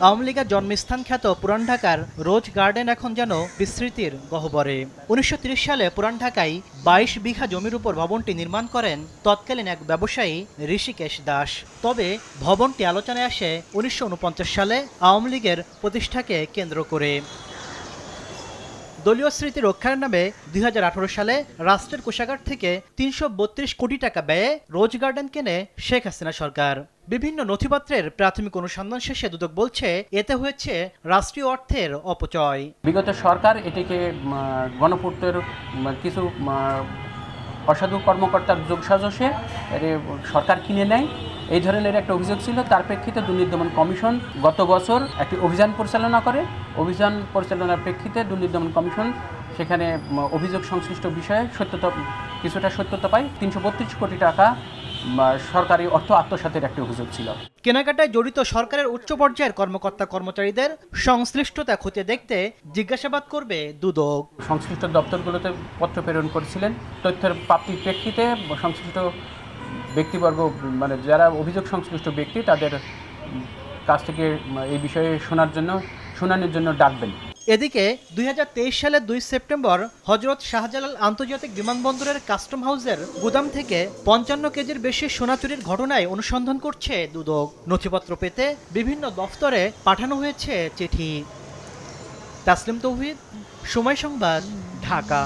আওয়ামী লীগের জন্মস্থান খ্যাত পুরান ঢাকার রোজ গার্ডেন এখন যেন বিস্মৃতির গহ্বরে। ১৯৩০ সালে পুরান ঢাকায় ২২ বিঘা জমির উপর ভবনটি নির্মাণ করেন তৎকালীন এক ব্যবসায়ী ঋষিকেশ দাস। তবে ভবনটি আলোচনায় আসে ১৯৪৯ সালে আওয়ামী লীগের প্রতিষ্ঠাকে কেন্দ্র করে। দলীয় স্মৃতি রক্ষার নামে ২০১৮ সালে রাষ্ট্রের কোষাগার থেকে ৩৩২ কোটি টাকা ব্যয়ে রোজ গার্ডেন কেনে শেখ হাসিনা সরকার। বিভিন্ন নথিপত্রের প্রাথমিক অনুসন্ধান শেষে দুদক বলছে এতে হয়েছে রাষ্ট্রীয় অর্থের অপচয়। বিগত সরকার এটিকে গণপূর্তের কিছু অসাধু কর্মকর্তার যোগসাজশে সরকার কিনে নেয়, এই ধরনের একটা অভিযোগ ছিল। তার প্রেক্ষিতে দুর্নীতি দমন কমিশন গত বছর একটি অভিযান পরিচালনা করে। অভিযান পরিচালনার প্রেক্ষিতে দুর্নীতি দমন কমিশন সেখানে অভিযোগ সংশ্লিষ্ট বিষয়ে কিছুটা সত্যতা পায়। ৩৩২ কোটি টাকা সরকারি অর্থ আত্মসাতের একটি অভিযোগ ছিল। কেনাকাটায় জড়িত সরকারের উচ্চ পর্যায়ের কর্মকর্তা কর্মচারীদের সংশ্লিষ্টতা খতিয়ে দেখতে জিজ্ঞাসাবাদ করবে দুদক। সংশ্লিষ্ট দপ্তরগুলোতে পত্র প্রেরণ করেছিলেন। তথ্যের প্রাপ্তির প্রেক্ষিতে সংশ্লিষ্ট ব্যক্তিবর্গ যারা অভিযোগ সংশ্লিষ্ট ব্যক্তি তাদের কাছ থেকে এই বিষয়ে শুনানির জন্য ডাকবেন। এদিকে ২০২৩ সালের ২ সেপ্টেম্বর হযরত শাহজালাল আন্তর্জাতিক বিমানবন্দরের কাস্টম হাউসের গুদাম থেকে ৫৫ কেজির বেশি সোনা চুরির ঘটনায় অনুসন্ধান করছে দুদক। নথিপত্র পেতে বিভিন্ন দফতরে পাঠানো হয়েছে চিঠি। তাসলিম তৌহিদ, সময় সংবাদ, ঢাকা।